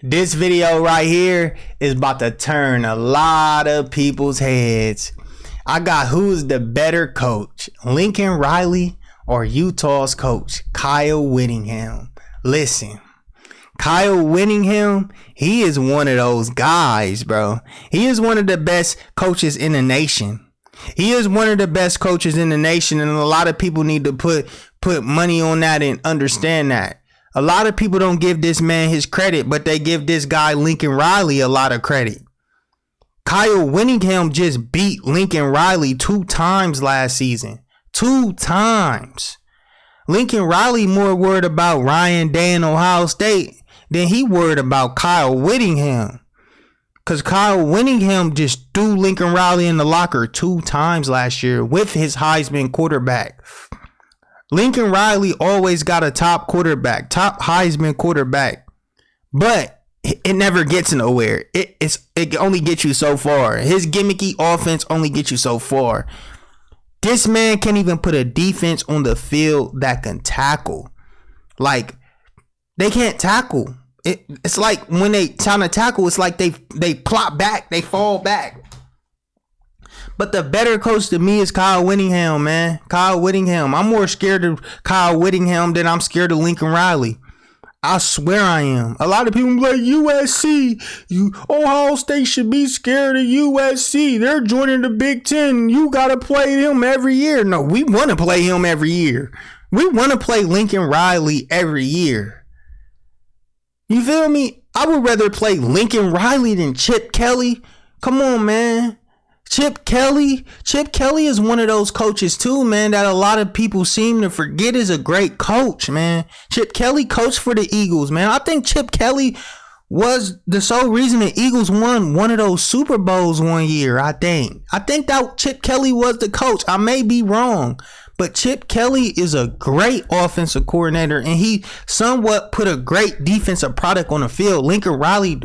This video right here is about to turn a lot of people's heads. I got who's the better coach, Lincoln Riley or Utah's coach, Kyle Whittingham. Listen, Kyle Whittingham, he is one of those guys, bro. He is one of the best coaches in the nation. He is one of the best coaches in the nation, and a lot of people need to put money on that and understand that. A lot of people don't give this man his credit, but they give this guy Lincoln Riley a lot of credit. Kyle Whittingham just beat Lincoln Riley 2 times last season. 2 times. Lincoln Riley more worried about Ryan Day and Ohio State than he worried about Kyle Whittingham. Because Kyle Whittingham just threw Lincoln Riley in the locker 2 times last year with his Heisman quarterback. Lincoln Riley always got a top quarterback, top Heisman quarterback, but it never gets nowhere. It only gets you so far. His gimmicky offense only gets you so far. This man can't even put a defense on the field that can tackle. Like, they can't tackle. It's like when they trying to tackle, it's like they plop back, they fall back. But the better coach to me is Kyle Whittingham, man. Kyle Whittingham. I'm more scared of Kyle Whittingham than I'm scared of Lincoln Riley. I swear I am. A lot of people be like, USC, Ohio State should be scared of USC. They're joining the Big Ten. You got to play him every year. No, we want to play him every year. We want to play Lincoln Riley every year. You feel me? I would rather play Lincoln Riley than Chip Kelly. Come on, man. Chip Kelly is one of those coaches too, man, that a lot of people seem to forget is a great coach, man. Chip Kelly coached for the Eagles, man. I think Chip Kelly was the sole reason the Eagles won one of those Super Bowls one year, I think that Chip Kelly was the coach. I may be wrong, but Chip Kelly is a great offensive coordinator, and he somewhat put a great defensive product on the field. Lincoln Riley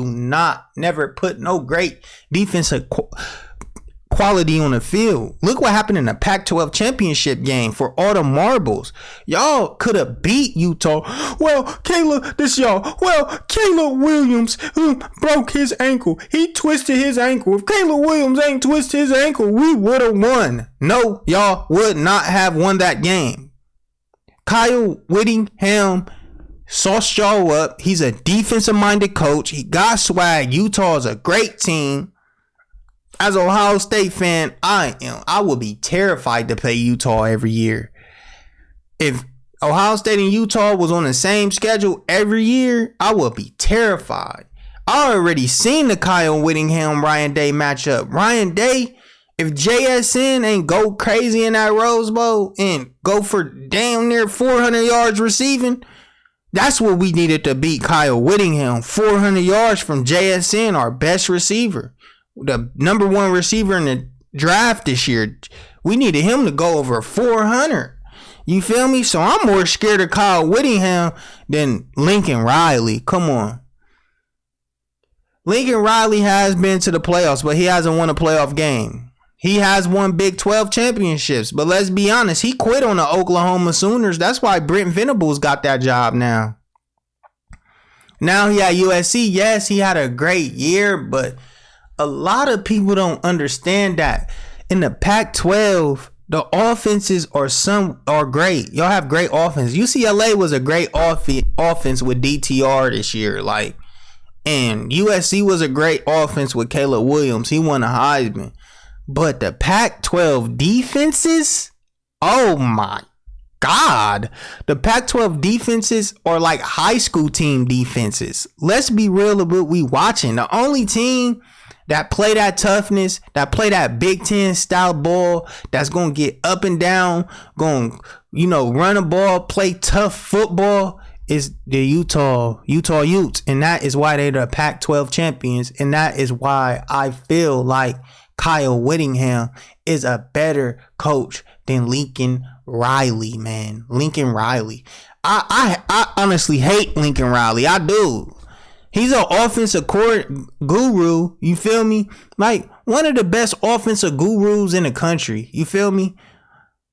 never put no great defensive quality on the field. Look what happened in the Pac-12 championship game for all the marbles. Y'all could have beat Utah. Caleb Williams broke his ankle. He twisted his ankle. If Caleb Williams ain't twisted his ankle, we would have won. No, y'all would not have won that game. Kyle Whittingham sauced y'all up. He's a defensive-minded coach. He got swag. Utah is a great team. As an Ohio State fan, I would be terrified to play Utah every year. If Ohio State and Utah was on the same schedule every year, I would be terrified. I already seen the Kyle Whittingham Ryan Day matchup. Ryan Day, if JSN ain't go crazy in that Rose Bowl and go for damn near 400 yards receiving, that's what we needed to beat Kyle Whittingham. 400 yards from JSN, our best receiver. The number 1 receiver in the draft this year. We needed him to go over 400. You feel me? So I'm more scared of Kyle Whittingham than Lincoln Riley. Come on. Lincoln Riley has been to the playoffs, but he hasn't won a playoff game. He has won Big 12 championships, but let's be honest, he quit on the Oklahoma Sooners. That's why Brent Venables got that job now. Now he at USC. Yes, he had a great year, but a lot of people don't understand that in the Pac-12, the offenses are great. Y'all have great offense. UCLA was a great offense with DTR this year, and USC was a great offense with Caleb Williams. He won a Heisman. But the Pac-12 defenses, oh my God, the Pac-12 defenses are like high school team defenses. Let's be real about what we watching. The only team that play that toughness, that play that Big Ten style ball, that's going to get up and down, going, run a ball, play tough football, is the Utah Utes. And that is why they're the Pac-12 champions. And that is why I feel like Kyle Whittingham is a better coach than Lincoln Riley, man. Lincoln Riley. I honestly hate Lincoln Riley. I do. He's an offensive guru, you feel me? Like, one of the best offensive gurus in the country, you feel me?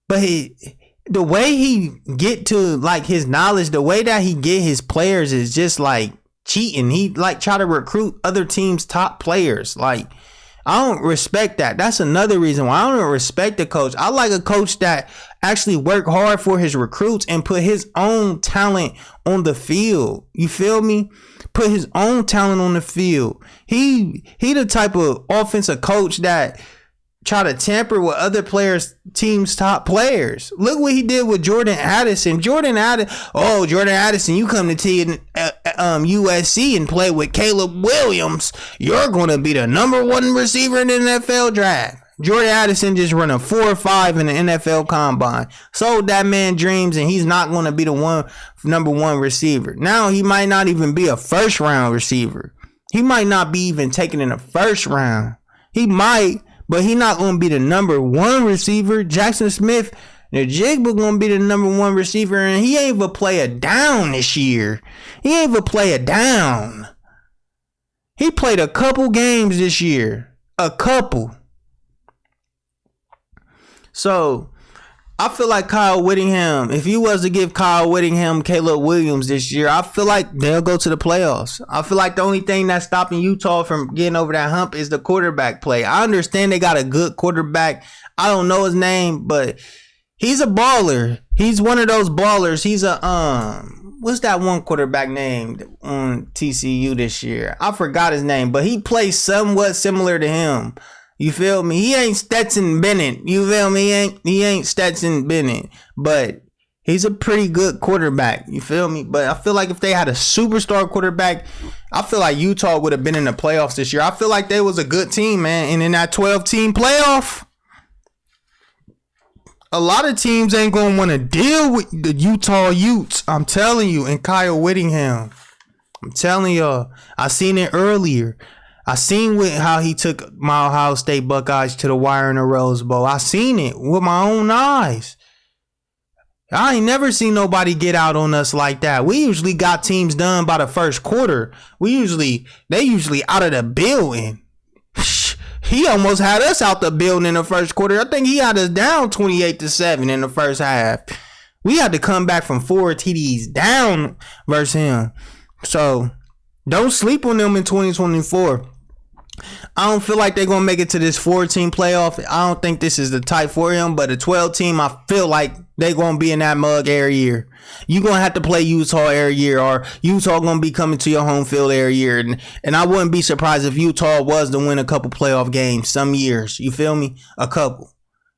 But the way he get to, his knowledge, the way that he get his players is just, cheating. He like try to recruit other teams' top players. Like, I don't respect that. That's another reason why I don't respect the coach. I like a coach that actually work hard for his recruits and put his own talent on the field. You feel me? Put his own talent on the field. He the type of offensive coach that try to tamper with other players, team's top players. Look what he did with Jordan Addison. Jordan Addison, you come to USC and play with Caleb Williams, you're going to be the number one receiver in the NFL draft. Jordan Addison just run a 4.5 in the NFL combine. Sold that man dreams, and he's not going to be the number one receiver. Now he might not even be a first round receiver. He might not be even taken in the first round. He might, but he not going to be the number one receiver. Jackson Smith, the Jigba going to be the number one receiver, and he ain't even play a down this year. He ain't even play a down. He played a couple games this year. A couple. So, I feel like Kyle Whittingham, if you was to give Kyle Whittingham Caleb Williams this year, I feel like they'll go to the playoffs. I feel like the only thing that's stopping Utah from getting over that hump is the quarterback play. I understand they got a good quarterback. I don't know his name, but he's a baller. He's one of those ballers. He's a, what's that one quarterback named on TCU this year? I forgot his name, but he plays somewhat similar to him. You feel me? He ain't Stetson Bennett. You feel me? He ain't Stetson Bennett. But he's a pretty good quarterback. You feel me? But I feel like if they had a superstar quarterback, I feel like Utah would have been in the playoffs this year. I feel like they was a good team, man. And in that 12-team playoff, a lot of teams ain't going to want to deal with the Utah Utes. I'm telling you. And Kyle Whittingham. I'm telling y'all. I seen it earlier. I seen how he took my Ohio State Buckeyes to the wire in the Rose Bowl. I seen it with my own eyes. I ain't never seen nobody get out on us like that. We usually got teams done by the first quarter. They usually out of the building. He almost had us out the building in the first quarter. I think he had us down 28-7 in the first half. We had to come back from 4 TDs down versus him. So don't sleep on them in 2024. I don't feel like they're going to make it to this 4-team playoff. I don't think this is the type for him, but a 12-team, I feel like they're going to be in that mug every year. You're going to have to play Utah every year, or Utah going to be coming to your home field every year. And I wouldn't be surprised if Utah was to win a couple playoff games some years. You feel me? A couple.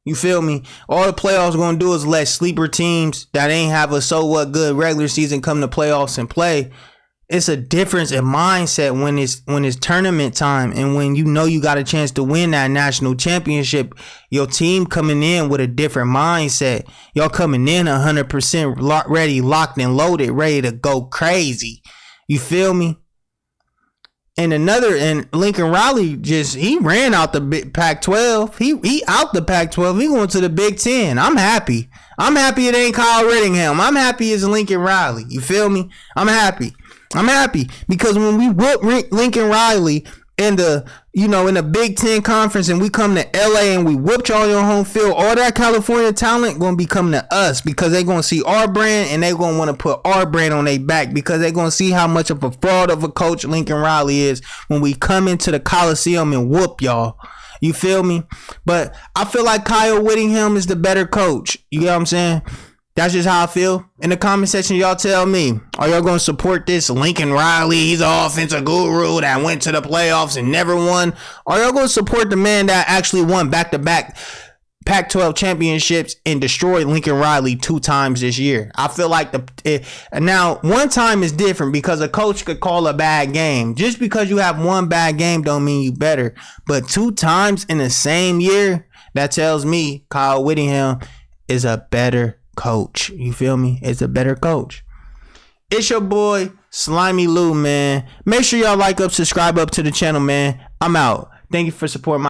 You feel me? All the playoffs going to do is let sleeper teams that ain't have a so what good regular season come to playoffs and play. It's a difference in mindset when it's tournament time, and when you know you got a chance to win that national championship. Your team coming in with a different mindset. Y'all coming in 100% ready, locked and loaded, ready to go crazy. You feel me? And Lincoln Riley he ran out the Pac-12. He out the Pac-12. He going to the Big Ten. I'm happy. I'm happy it ain't Kyle Whittingham. I'm happy it's Lincoln Riley. You feel me? I'm happy because when we whoop Lincoln Riley in the Big Ten conference, and we come to LA and we whooped y'all on your home field, all that California talent gonna be coming to us, because they gonna see our brand and they gonna want to put our brand on their back, because they gonna see how much of a fraud of a coach Lincoln Riley is when we come into the Coliseum and whoop y'all. You feel me? But I feel like Kyle Whittingham is the better coach. You get what I'm saying? That's just how I feel. In the comment section, y'all tell me, are y'all going to support this Lincoln Riley? He's an offensive guru that went to the playoffs and never won. Are y'all going to support the man that actually won back-to-back Pac-12 championships and destroyed Lincoln Riley 2 times this year? I feel like now one time is different, because a coach could call a bad game. Just because you have one bad game don't mean you better. But 2 times in the same year, that tells me Kyle Whittingham is a better coach. You feel me? It's a better coach. It's your boy Slimy Lou, man. Make sure y'all like up, subscribe up to the channel, man. I'm out. Thank you for supporting my